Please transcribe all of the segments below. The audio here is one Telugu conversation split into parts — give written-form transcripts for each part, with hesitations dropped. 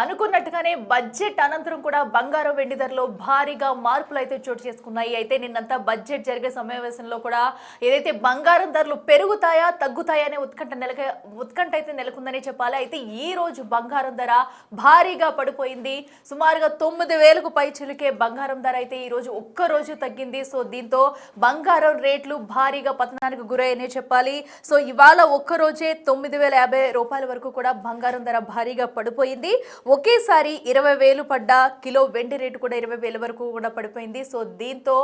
అనుకున్నట్టుగానే బడ్జెట్ అనంతరం కూడా బంగారం వెండి ధరలో భారీగా మార్పులు అయితే చోటు చేసుకున్నాయి. అయితే నిన్నంతా బడ్జెట్ జరిగే సమావేశంలో కూడా ఏదైతే బంగారం ధరలు పెరుగుతాయా తగ్గుతాయా అనే ఉత్కంఠ అయితే నెలకొందని చెప్పాలి. అయితే ఈ రోజు బంగారం ధర భారీగా పడిపోయింది. సుమారుగా 9,000కు పై చిలికే బంగారం ధర అయితే ఈ రోజు ఒక్కరోజు తగ్గింది. సో దీంతో బంగారం రేట్లు భారీగా పతనానికి గురయ్యనే చెప్పాలి. సో ఇవాళ ఒక్కరోజే 9,050 రూపాయల వరకు కూడా బంగారం ధర భారీగా పడిపోయింది. ఒకేసారి 20,000 పడ్డ కిలో వెండి రేటు కూడా 20,000 వరకు కూడా పడిపోయింది. సో దీంతో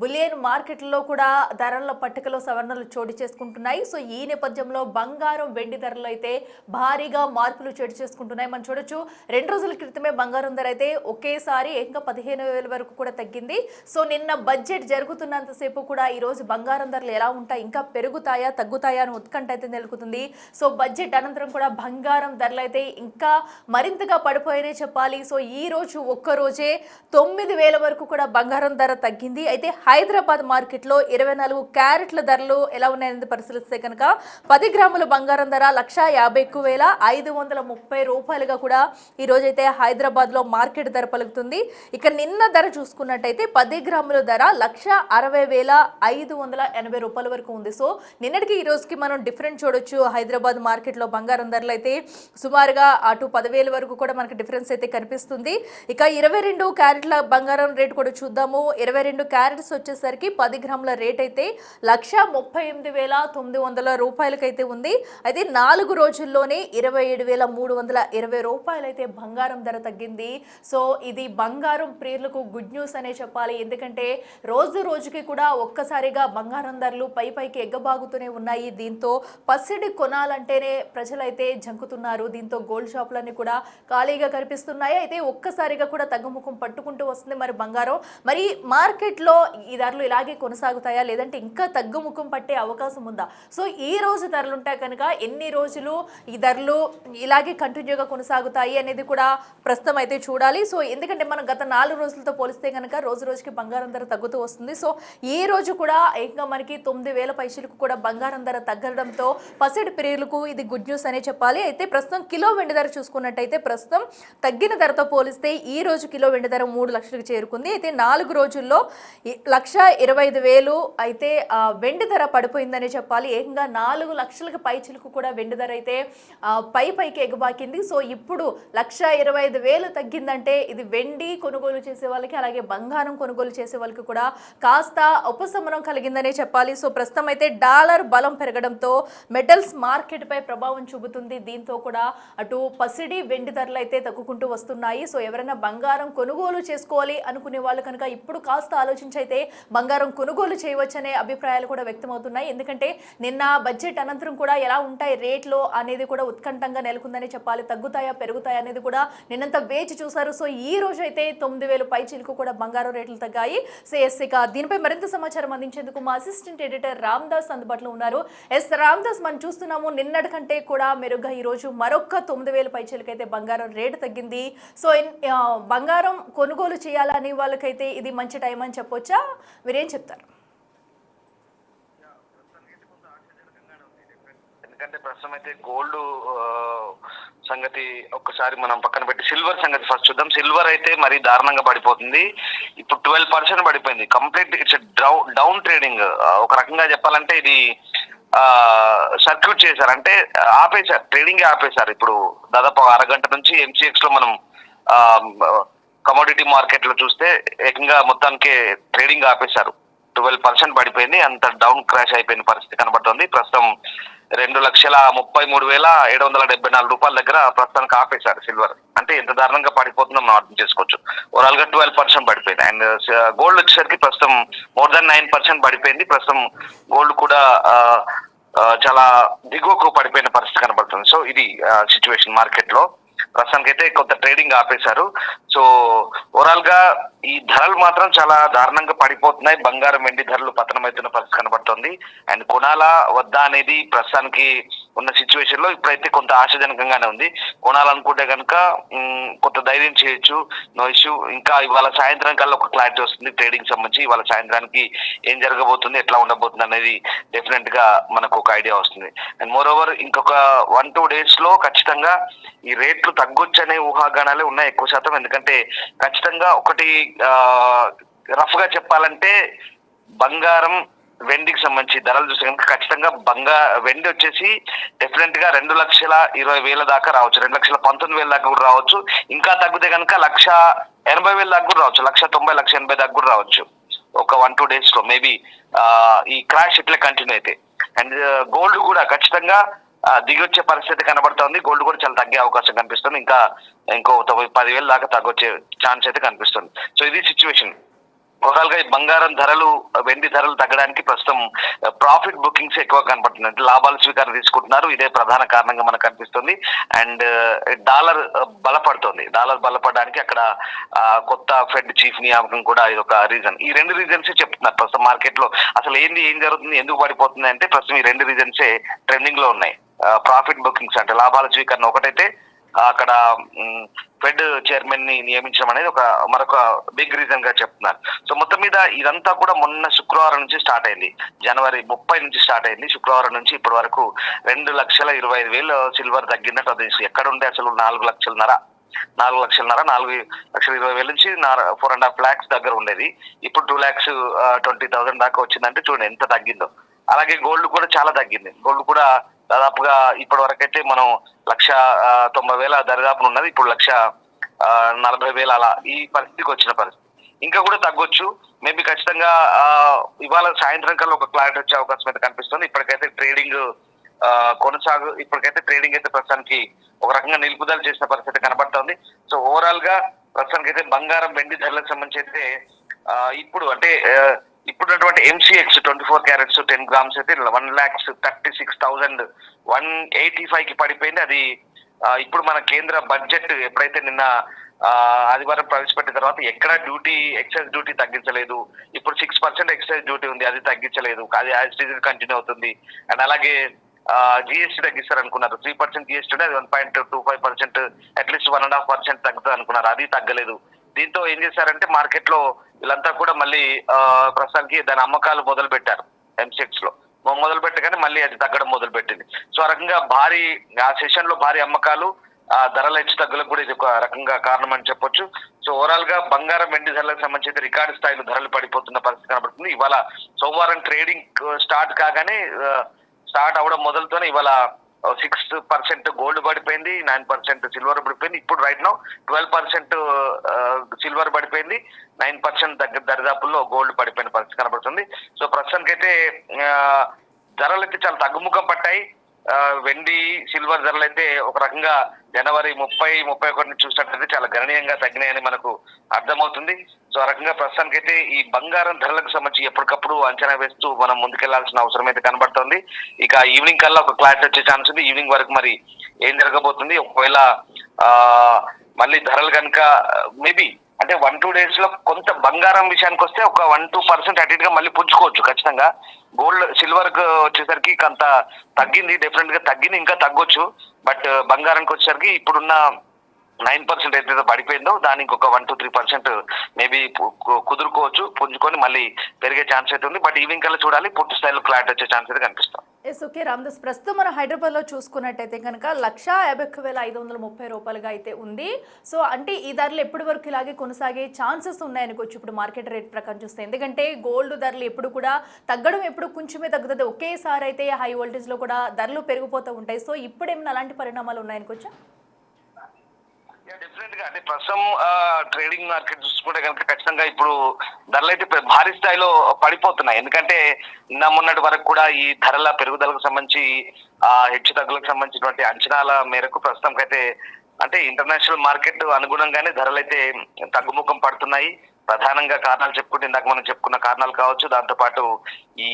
బులియన్ మార్కెట్లో కూడా ధరల పట్టికలో సవరణలు చోటు చేసుకుంటున్నాయి. సో ఈ నేపథ్యంలో బంగారం వెండి ధరలు అయితే భారీగా మార్పులు చోటు చేసుకుంటున్నాయి. మనం చూడొచ్చు 2 రోజుల క్రితమే బంగారం ధర అయితే ఒకేసారి ఇంకా 15,000 వరకు కూడా తగ్గింది. సో నిన్న బడ్జెట్ జరుగుతున్నంతసేపు కూడా ఈ రోజు బంగారం ధరలు ఎలా ఉంటాయి, ఇంకా పెరుగుతాయా తగ్గుతాయా అని ఉత్కంఠ అయితే నెలకొంది. సో బడ్జెట్ అనంతరం కూడా బంగారం ధరలు అయితే ఇంకా మరింతగా పడిపోయాయనే చెప్పాలి. సో ఈ రోజు ఒక్కరోజే 9,000 వరకు కూడా బంగారం ధర తగ్గింది. అయితే హైదరాబాద్ మార్కెట్లో 24 క్యారెట్ల ధరలు ఎలా ఉన్నాయనేది పరిశీలిస్తే కనుక 10 గ్రాముల బంగారం ధర 1,51,530 రూపాయలుగా కూడా ఈ రోజైతే హైదరాబాద్లో మార్కెట్ ధర పలుకుతుంది. ఇక నిన్న ధర చూసుకున్నట్టయితే 10 గ్రాముల ధర 1,60,580 రూపాయల వరకు ఉంది. సో నిన్నటికి ఈ రోజుకి మనం డిఫరెంట్ చూడొచ్చు. హైదరాబాద్ మార్కెట్లో బంగారం ధరలు అయితే సుమారుగా అటు 10,000 వరకు కూడా మనకి డిఫరెన్స్ అయితే కనిపిస్తుంది. ఇక 22 క్యారెట్ల బంగారం రేట్ కూడా చూద్దాము. 22 క్యారెట్స్ వచ్చేసరికి 10 గ్రాముల రేట్ అయితే 1,38,900 రూపాయలకైతే ఉంది. అయితే 4 రోజుల్లోనే 27,320 రూపాయలు అయితే బంగారం ధర తగ్గింది. సో ఇది బంగారం ప్రియులకు గుడ్ న్యూస్ అనే చెప్పాలి. ఎందుకంటే రోజు రోజుకి కూడా ఒక్కసారిగా బంగారం ధరలు పైకి ఎగ్గబాగుతూనే ఉన్నాయి. దీంతో పసిడి కొనాలంటేనే ప్రజలైతే జంకుతున్నారు. దీంతో గోల్డ్ షాపులన్నీ కూడా ఖాళీగా కనిపిస్తున్నాయి. అయితే ఒక్కసారిగా కూడా తగ్గుముఖం పట్టుకుంటూ వస్తుంది మరి బంగారం. మరి మార్కెట్లో ఈ ధరలు ఇలాగే కొనసాగుతాయా లేదంటే ఇంకా తగ్గుముఖం పట్టే అవకాశం ఉందా? సో ఈ రోజు ధరలు ఉంటాయి కనుక ఎన్ని రోజులు ఈ ధరలు ఇలాగే కంటిన్యూగా కొనసాగుతాయి అనేది కూడా ప్రస్తుతం అయితే చూడాలి. సో ఎందుకంటే మనం గత 4 రోజులతో పోలిస్తే కనుక రోజు రోజుకి బంగారం ధర తగ్గుతూ వస్తుంది. సో ఈ రోజు కూడా ఇంకా మనకి 9,000 పైసలకు కూడా బంగారం ధర తగ్గడంతో పసిడి ప్రియులకు ఇది గుడ్ న్యూస్ అనే చెప్పాలి. అయితే ప్రస్తుతం కిలో వెండి ధర చూసుకున్నట్టయితే ప్రస్తుతం తగ్గిన ధరతో పోలిస్తే ఈ రోజు కిలో వెండి ధర 3 లక్షలకు చేరుకుంది. అయితే 4 రోజుల్లో 1,25,000 అయితే వెండి ధర పడిపోయిందని చెప్పాలి. ఏకంగా 4 లక్షలకు పైచిలకు కూడా వెండి ధర అయితే పైకి ఎగబాకింది. సో ఇప్పుడు 1,25,000 తగ్గిందంటే ఇది వెండి కొనుగోలు చేసే వాళ్ళకి అలాగే బంగారం కొనుగోలు చేసే వాళ్ళకి కూడా కాస్త ఉపశమనం కలిగిందనే చెప్పాలి. సో ప్రస్తుతం అయితే డాలర్ బలం పెరగడంతో మెటల్స్ మార్కెట్ పై ప్రభావం చూపుతుంది. దీంతో కూడా అటు పసిడి వెండి ధరలు అయితే తగ్గుకుంటూ వస్తున్నాయి. సో ఎవరైనా బంగారం కొనుగోలు చేసుకోవాలి అనుకునే వాళ్ళు కనుక ఇప్పుడు కాస్త ఆలోచించి అయితే బంగారం కొనుగోలు చేయవచ్చనే అభిప్రాయాలు కూడా వ్యక్తమవుతున్నాయి. ఎందుకంటే నిన్న బడ్జెట్ అనంతరం కూడా ఎలా ఉంటాయి రేట్లు అనేది కూడా ఉత్కంఠంగా నెలకొందని చెప్పాలి. తగ్గుతాయా పెరుగుతాయా అనేది కూడా నిన్నంతా వేచి చూశారు. సో ఈ రోజు అయితే 9,000 పై చిలుకు కూడా బంగారం రేట్లు తగ్గాయి. ఇక దీనిపై మరింత సమాచారం అందించేందుకు మా అసిస్టెంట్ ఎడిటర్ రామ్దాస్ అందుబాటులో ఉన్నారు. రామ్దాస్, మనం చూస్తున్నాము నిన్నటి కంటే కూడా మెరుగ్గా ఈ రోజు మరొక 9,000 పై చిలుకైతే బంగారం రేటు తగ్గింది. సో బంగారం కొనుగోలు చేయాలని వాళ్ళకైతే ఇది మంచి టైం అని చెప్పొచ్చా? మీరేం చెప్తారు? ఎందుకంటే ప్రస్తుతం అయితే గోల్డ్ సంగతి ఒక్కసారి మనం పక్కన పెట్టి సిల్వర్ సంగతి ఫస్ట్ చూద్దాం. సిల్వర్ అయితే మరీ దారుణంగా పడిపోతుంది. ఇప్పుడు 12% పడిపోయింది. Complete it's down trading. ఒక రకంగా చెప్పాలంటే ఇది సర్క్యూట్ చేశారు, అంటే ఆపేశారు, ట్రేడింగ్ ఆపేశారు. ఇప్పుడు దాదాపు అరగంట నుంచి MCX లో మనం కమోడిటీ మార్కెట్ లో చూస్తే ఏకంగా మొత్తానికి ట్రేడింగ్ ఆపేశారు. 12% పడిపోయింది. అంత డౌన్ క్రాష్ అయిపోయిన పరిస్థితి కనబడుతుంది. ప్రస్తుతం 2,33,774 రూపాయల దగ్గర ప్రస్తుతానికి ఆపేశారు సిల్వర్. అంటే ఎంత దారుణంగా పడిపోతుందో మనం అర్థం చేసుకోవచ్చు. ఓవరాల్ గా 12% పడిపోయింది. అండ్ గోల్డ్ వచ్చేసరికి ప్రస్తుతం మోర్ దాన్ 9% పడిపోయింది. ప్రస్తుతం గోల్డ్ కూడా చాలా దిగువకు పడిపోయిన పరిస్థితి కనబడుతుంది. సో ఇది సిచ్యువేషన్ మార్కెట్ లో. ప్రస్తుతానికి అయితే కొంత ట్రేడింగ్ ఆపేశారు. సో ఓవరాల్ గా ఈ ధరలు మాత్రం చాలా దారుణంగా పడిపోతున్నాయి. బంగారం వెండి ధరలు పతనమవుతున్న పరిస్థితి కనబడుతుంది. అండ్ కొనాలా వద్దా అనేది ప్రస్తుతానికి ఉన్న సిచ్యువేషన్ లో ఇప్పుడైతే కొంత ఆశాజనకంగానే ఉంది. కొనాలనుకుంటే కనుక కొంత ధైర్యం చేయొచ్చు, నో ఇష్యూ. ఇంకా ఇవాళ సాయంత్రం కల్లా ఒక క్లారిటీ వస్తుంది ట్రేడింగ్ సంబంధించి. ఇవాళ సాయంత్రానికి ఏం జరగబోతుంది, ఎట్లా ఉండబోతుంది అనేది డెఫినెట్ గా మనకు ఒక ఐడియా వస్తుంది. అండ్ మోర్ ఓవర్ ఇంకొక 1-2 days లో ఖచ్చితంగా ఈ రేట్లు తగ్గొచ్చు అనే ఊహాగానాలే ఉన్నాయి ఎక్కువ శాతం. ఎందుకంటే ఖచ్చితంగా ఒకటి రఫ్ గా చెప్పాలంటే బంగారం వెండికి సంబంధించి ధరలు చూస్తే కనుక ఖచ్చితంగా వెండి వచ్చేసి డెఫినెట్ గా 2,20,000 దాకా రావచ్చు, 2,19,000 దాకా కూడా రావచ్చు. ఇంకా తగ్గితే కనుక 1,80,000 దాకా కూడా రావచ్చు, 1,90,000 1,80,000 దాకా కూడా రావచ్చు ఒక 1-2 days లో మేబీ ఈ క్రాష్ ఇట్లా కంటిన్యూ అయితే. అండ్ గోల్డ్ కూడా ఖచ్చితంగా దిగొచ్చే పరిస్థితి కనబడుతుంది. గోల్డ్ కూడా చాలా తగ్గే అవకాశం కనిపిస్తుంది. ఇంకో 10,000 దాకా తగ్గొచ్చే ఛాన్స్ అయితే కనిపిస్తుంది. సో ఇది సిచ్యువేషన్. ఓవరాల్ గా ఈ బంగారం ధరలు, వెండి ధరలు తగ్గడానికి ప్రస్తుతం ప్రాఫిట్ బుకింగ్స్ ఎక్కువ కనపడుతుంది. అంటే లాభాల స్వీకారం తీసుకుంటున్నారు, ఇదే ప్రధాన కారణంగా మనకు కనిపిస్తుంది. అండ్ డాలర్ బలపడడానికి అక్కడ కొత్త ఫెడ్ చీఫ్ నియామకం కూడా ఇది ఒక రీజన్. ఈ 2 రీజన్స్ చెప్తున్నారు ప్రస్తుతం మార్కెట్ లో. అసలు ఏం జరుగుతుంది, ఎందుకు పడిపోతుంది అంటే ప్రస్తుతం ఈ 2 రీజన్సే ట్రెండింగ్ లో ఉన్నాయి. ప్రాఫిట్ బుకింగ్స్ అంటే లాభాల స్వీకరణ ఒకటైతే, అక్కడ ఫెడ్ చైర్మన్ ని నియమించడం అనేది మరొక బిగ్ రీజన్ గా చెప్తున్నారు. సో మొత్తం మీద ఇదంతా కూడా మొన్న శుక్రవారం నుంచి స్టార్ట్ అయింది, January 30 నుంచి స్టార్ట్ అయింది. శుక్రవారం నుంచి ఇప్పటి వరకు 2,25,000 సిల్వర్ తగ్గిందట. అది ఎక్కడ ఉంటే అసలు 4,20,000 నుంచి 4.5 lakhs దగ్గర ఉండేది. ఇప్పుడు 2,20,000 దాకా వచ్చిందంటే చూడండి ఎంత తగ్గిందో. అలాగే గోల్డ్ కూడా చాలా తగ్గింది. గోల్డ్ కూడా దాదాపుగా ఇప్పటి వరకు అయితే మనం 1,90,000 దరిదాపున ఉన్నది, ఇప్పుడు 1,40,000 అలా ఈ పరిస్థితికి వచ్చిన పరిస్థితి. ఇంకా కూడా తగ్గొచ్చు మేబీ. ఖచ్చితంగా ఇవాళ సాయంత్రం కల్లా ఒక క్లారిటీ వచ్చే అవకాశం అయితే కనిపిస్తుంది. ఇప్పటికైతే ట్రేడింగ్ అయితే ప్రస్తుతానికి ఒక రకంగా నిలుపుదల చేసిన పరిస్థితి కనబడుతోంది. సో ఓవరాల్ గా ప్రస్తుతానికి అయితే బంగారం, వెండి ధరలకు సంబంధించి అయితే ఇప్పుడున్నటువంటి MCX 24 carats 10 grams అయితే 1,36,185 కి పడిపోయింది. అది ఇప్పుడు మన కేంద్ర బడ్జెట్ ఎప్పుడైతే నిన్న ఆదివారం ప్రవేశపెట్టిన తర్వాత ఎక్కడ ఎక్సైజ్ డ్యూటీ తగ్గించలేదు. ఇప్పుడు 6% ఎక్సైజ్ డ్యూటీ ఉంది, అది తగ్గించలేదు, అది యాజ్ ఇట్ ఈజ్ కంటిన్యూ అవుతుంది. అండ్ అలాగే GST తగ్గిస్తారు అనుకున్నారు, 3% GST ఉంటే అది 1.25%, అట్లీస్ట్ 1.5% తగ్గుతుంది అనుకున్నారు, అది తగ్గలేదు. దీంతో ఏం చేశారంటే మార్కెట్ లో వీళ్ళంతా కూడా మళ్ళీ ప్రస్తుతానికి దాని అమ్మకాలు మొదలు పెట్టారు. MCX లో మొదలు పెట్టగానే మళ్ళీ అది తగ్గడం మొదలు పెట్టింది. సో ఆ రకంగా ఆ సెషన్ లో భారీ అమ్మకాలు, ధరల హెచ్చు తగ్గులకు కూడా ఇది ఒక రకంగా కారణం అని చెప్పొచ్చు. సో ఓవరాల్ గా బంగారం, వెండి ధరలకు సంబంధించి రికార్డు స్థాయిలో ధరలు పడిపోతున్న పరిస్థితి కనబడుతుంది. ఇవాళ సోమవారం ట్రేడింగ్ స్టార్ట్ అవడం మొదలుతోనే ఇవాళ 6% గోల్డ్ పడిపోయింది, 9% సిల్వర్ పడిపోయింది. ఇప్పుడు రైట్ నౌ 12% సిల్వర్ పడిపోయింది, 9% దరిదాపుల్లో గోల్డ్ పడిపోయిన పరిస్థితి కనబడుతుంది. సో ప్రస్తుతానికైతే ధరలు అయితే చాలా తగ్గుముఖం పట్టాయి. వెండి, సిల్వర్ ధరలు అయితే ఒక రకంగా January 30-31 చూసినట్లయితే చాలా గణనీయంగా తగ్గినాయని మనకు అర్థమవుతుంది. సో ఆ రకంగా ప్రస్తుతానికైతే ఈ బంగారం ధరలకు సంబంధించి ఎప్పటికప్పుడు అంచనా వేస్తూ మనం ముందుకెళ్లాల్సిన అవసరం అయితే కనబడుతోంది. ఇక ఈవినింగ్ కల్లా ఒక క్లారిటీ వచ్చే ఛాన్స్ ఉంది. ఈవినింగ్ వరకు మరి ఏం జరగబోతుంది, ఒకవేళ మళ్ళీ ధరలు కనుక మేబీ అంటే 1-2 days లో కొంత బంగారం విషయానికి వస్తే ఒక 1-2% అటు ఇటుగా మళ్ళీ పుంజుకోవచ్చు ఖచ్చితంగా. గోల్డ్, సిల్వర్ వచ్చేసరికి కొంత తగ్గింది, డెఫినెట్ గా తగ్గింది, ఇంకా తగ్గొచ్చు. బట్ బంగారానికి వచ్చేసరికి ఇప్పుడున్న 9% ఏదైతే పడిపోయిందో దానికి ఒక 1-3% మేబీ కుదురుకోవచ్చు, పుంజుకొని మళ్ళీ పెరిగే ఛాన్స్ అయితే ఉంది. బట్ ఈవినింగ్ కల్లా చూడాలి, పూర్తి స్థాయిలో క్లారిటీ వచ్చే ఛాన్స్ అయితే కనిపిస్తాం. ఓకే రామదాస్, ప్రస్తుతం మనం హైదరాబాద్లో చూసుకున్నట్టయితే కనుక 1,51,530 రూపాయలుగా అయితే ఉంది. సో అంటే ఈ ధరలు ఎప్పటి వరకు ఇలాగే కొనసాగే ఛాన్సెస్ ఉన్నాయనుకోవచ్చు ఇప్పుడు మార్కెట్ రేట్ ప్రకారం చూస్తే. ఎందుకంటే గోల్డ్ ధరలు ఎప్పుడు కూడా తగ్గడం, ఎప్పుడు కొంచెమే తగ్గుతుంది, ఒకేసారి అయితే హై వోల్టేజ్లో కూడా ధరలు పెరిగిపోతూ ఉంటాయి. సో ఇప్పుడు ఏమైనా అలాంటి పరిణామాలు ఉన్నాయనుకోవచ్చా? డెఫినెట్ గా అంటే ప్రస్తుతం ట్రేడింగ్ మార్కెట్ చూసుకుంటే కనుక ఖచ్చితంగా ఇప్పుడు ధరలు అయితే భారీ స్థాయిలో పడిపోతున్నాయి. ఎందుకంటే మొన్నటి వరకు కూడా ఈ ధరల పెరుగుదలకు సంబంధించి హెచ్చు తగ్గులకు సంబంధించినటువంటి అంచనాల మేరకు ప్రస్తుతం అయితే అంటే ఇంటర్నేషనల్ మార్కెట్ అనుగుణంగానే ధరలు అయితే తగ్గుముఖం పడుతున్నాయి. ప్రధానంగా కారణాలు చెప్పుకుంటే ఇందాక మనం చెప్పుకున్న కారణాలు కావచ్చు, దాంతోపాటు ఈ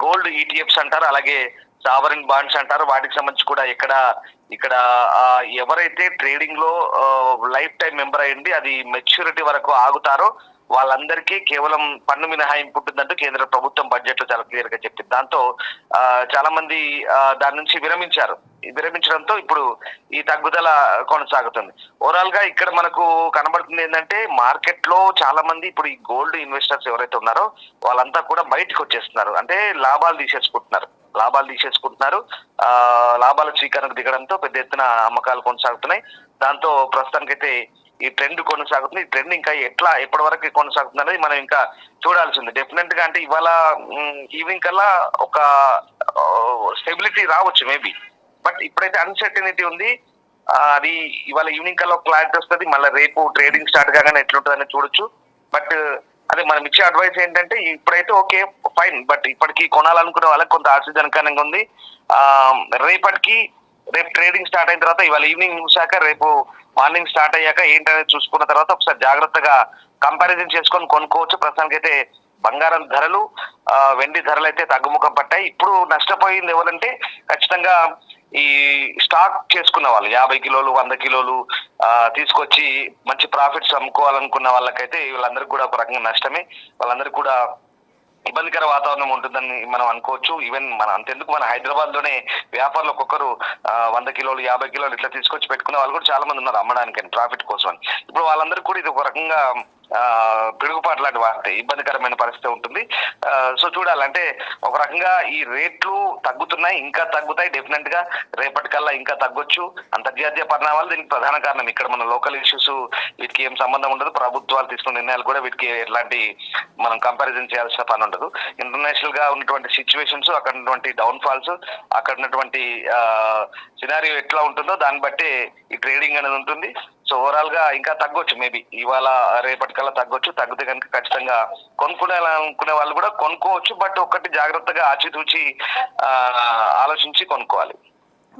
గోల్డ్ ETFs అంటారు, అలాగే సావరిన్ బాండ్స్ అంటారు, వాటికి సంబంధించి కూడా ఇక్కడ ఎవరైతే ట్రేడింగ్ లో లైఫ్ టైం మెంబర్ అయ్యింది అది మెచ్యూరిటీ వరకు ఆగుతారో వాళ్ళందరికీ కేవలం పన్ను మినహాయింపు ఉంటుందంటూ కేంద్ర ప్రభుత్వం బడ్జెట్ లో చాలా క్లియర్ గా చెప్పింది. దాంతో చాలా మంది దాని నుంచి విరమించడంతో ఇప్పుడు ఈ తగ్గుదల కొనసాగుతుంది. ఓవరాల్ గా ఇక్కడ మనకు కనబడుతుంది ఏంటంటే మార్కెట్ లో చాలా మంది ఇప్పుడు ఈ గోల్డ్ ఇన్వెస్టర్స్ ఎవరైతే ఉన్నారో వాళ్ళంతా కూడా బయటకు వచ్చేస్తున్నారు. అంటే లాభాలు తీసేసుకుంటున్నారు. లాభాల స్వీకరణకు దిగడంతో పెద్ద ఎత్తున అమ్మకాలు కొనసాగుతున్నాయి. దాంతో ప్రస్తుతానికైతే ఈ ట్రెండ్ కొనసాగుతుంది. ఈ ట్రెండ్ ఇంకా ఎప్పటి వరకు కొనసాగుతుంది అనేది మనం ఇంకా చూడాల్సింది. డెఫినెట్ గా అంటే ఇవాళ ఈవినింగ్ కల్లా ఒక స్టెబిలిటీ రావచ్చు మేబీ. బట్ ఇప్పుడైతే అన్సర్టనిటీ ఉంది. అది ఇవాళ ఈవినింగ్ కల్లా ఒక క్లారిటీ వస్తుంది. మళ్ళీ రేపు ట్రేడింగ్ స్టార్ట్ కాగానే ఎట్లుంటుందని చూడొచ్చు. బట్ అదే మనం ఇచ్చే అడ్వైస్ ఏంటంటే ఇప్పుడైతే ఓకే ఫైన్, బట్ ఇప్పటికి కొనాలనుకునే వాళ్ళకి కొంత ఆశ్చర్యజనకంగా ఉంది. రేపు ట్రేడింగ్ స్టార్ట్ అయిన తర్వాత ఇవాళ ఈవినింగ్ చూసాక రేపు మార్నింగ్ స్టార్ట్ అయ్యాక ఏంటనేది చూసుకున్న తర్వాత ఒకసారి జాగ్రత్తగా కంపారిజన్ చేసుకొని కొనుక్కోవచ్చు. ప్రస్తుతానికి అయితే బంగారం ధరలు, వెండి ధరలు అయితే తగ్గుముఖం పట్టాయి. ఇప్పుడు నష్టపోయింది ఎవరంటే ఖచ్చితంగా ఈ స్టాక్ చేసుకున్న వాళ్ళు 50 కిలోలు 100 కిలోలు తీసుకొచ్చి మంచి ప్రాఫిట్స్ అమ్ముకోవాలనుకున్న వాళ్ళకైతే వీళ్ళందరికీ కూడా ఒక రకంగా నష్టమే. వాళ్ళందరికీ కూడా ఇబ్బందికర వాతావరణం ఉంటుందని మనం అనుకోవచ్చు. ఈవెన్ అంతెందుకు మన హైదరాబాద్ లోనే వ్యాపారులు ఒక్కొక్కరు 100 కిలోలు 50 కిలోలు ఇట్లా తీసుకొచ్చి పెట్టుకునే వాళ్ళు కూడా చాలా మంది ఉన్నారు అమ్మడానికి ప్రాఫిట్ కోసం అని. ఇప్పుడు వాళ్ళందరికీ కూడా ఇది ఒక రకంగా పిడుగుపాటు లాంటి వార్త, ఇబ్బందికరమైన పరిస్థితి ఉంటుంది. సో చూడాలంటే ఒక రకంగా ఈ రేట్లు తగ్గుతున్నాయి, ఇంకా తగ్గుతాయి. డెఫినెట్ గా రేపటికల్లా ఇంకా తగ్గొచ్చు. అంతర్జాతీయ పరిణామాలు దీనికి ప్రధాన కారణం. ఇక్కడ మన లోకల్ ఇష్యూస్ వీటికి ఏం సంబంధం ఉండదు. ప్రభుత్వాలు తీసుకున్న నిర్ణయాలు కూడా వీటికి ఎట్లాంటి మనం కంపారిజన్ చేయాల్సిన పని ఉండదు. ఇంటర్నేషనల్ గా ఉన్నటువంటి సిచ్యువేషన్స్, అక్కడ ఉన్నటువంటి డౌన్ ఫాల్స్, అక్కడ ఉన్నటువంటి సినారియో ఎట్లా ఉంటుందో దాన్ని బట్టి ఈ ట్రేడింగ్ అనేది ఉంటుంది. సో ఓవరాల్ గా ఇంకా తగ్గొచ్చు మేబీ. ఇవాళ రేపటికల్లా తగ్గొచ్చు. తగ్గితే కనుక ఖచ్చితంగా కొనుక్కునే వాళ్ళు కూడా కొనుక్కోవచ్చు. బట్ ఒకటి జాగ్రత్తగా ఆచితూచి ఆలోచించి కొనుక్కోవాలి.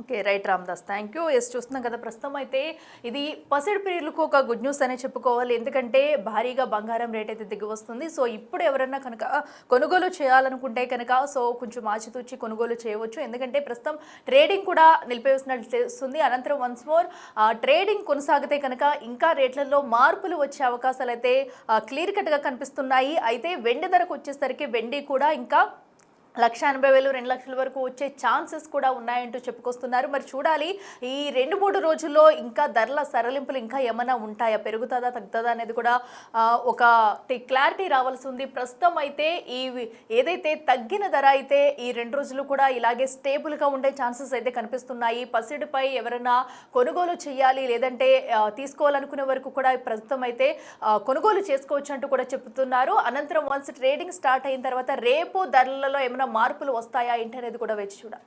Okay, right Ramdas, thank you. చూస్తున్నాం కదా, ప్రస్తుతం అయితే ఇది పసిడి ప్రియులకు ఒక గుడ్ న్యూస్ అనే చెప్పుకోవాలి. ఎందుకంటే భారీగా బంగారం రేట్ అయితే దిగి వస్తుంది. సో ఇప్పుడు ఎవరన్నా కనుక కొనుగోలు చేయాలనుకుంటే కనుక సో కొంచెం ఆచితూచి కొనుగోలు చేయవచ్చు. ఎందుకంటే ప్రస్తుతం ట్రేడింగ్ కూడా నిలిపివేసినట్లు తెలుస్తుంది. అనంతరం వన్స్ మోర్ ట్రేడింగ్ కొనసాగితే కనుక ఇంకా రేట్లలో మార్పులు వచ్చే అవకాశాలు అయితే క్లియర్ కట్గా కనిపిస్తున్నాయి. అయితే వెండి ధరకు వచ్చేసరికి వెండి కూడా ఇంకా 1,80,000 2 లక్షల వరకు వచ్చే ఛాన్సెస్ కూడా ఉన్నాయంటూ చెప్పుకొస్తున్నారు. మరి చూడాలి ఈ 2-3 రోజుల్లో ఇంకా ధరల సరళింపులు ఇంకా ఏమైనా ఉంటాయా, పెరుగుతుందా తగ్గుతుందా అనేది కూడా ఒక క్లారిటీ రావాల్సి ఉంది. ప్రస్తుతం అయితే ఏదైతే తగ్గిన ధర అయితే ఈ 2 రోజులు కూడా ఇలాగే స్టేబుల్గా ఉండే ఛాన్సెస్ అయితే కనిపిస్తున్నాయి. పసిడిపై ఎవరైనా కొనుగోలు చేయాలి లేదంటే తీసుకోవాలనుకునే వరకు కూడా ప్రస్తుతం అయితే కొనుగోలు చేసుకోవచ్చు అంటూ కూడా చెప్తున్నారు. అనంతరం వన్స్ ట్రేడింగ్ స్టార్ట్ అయిన తర్వాత రేపు ధరలలో ఏమైనా మార్పులు వస్తాయా ఏంటి అనేది కూడా వేచి చూడాలి.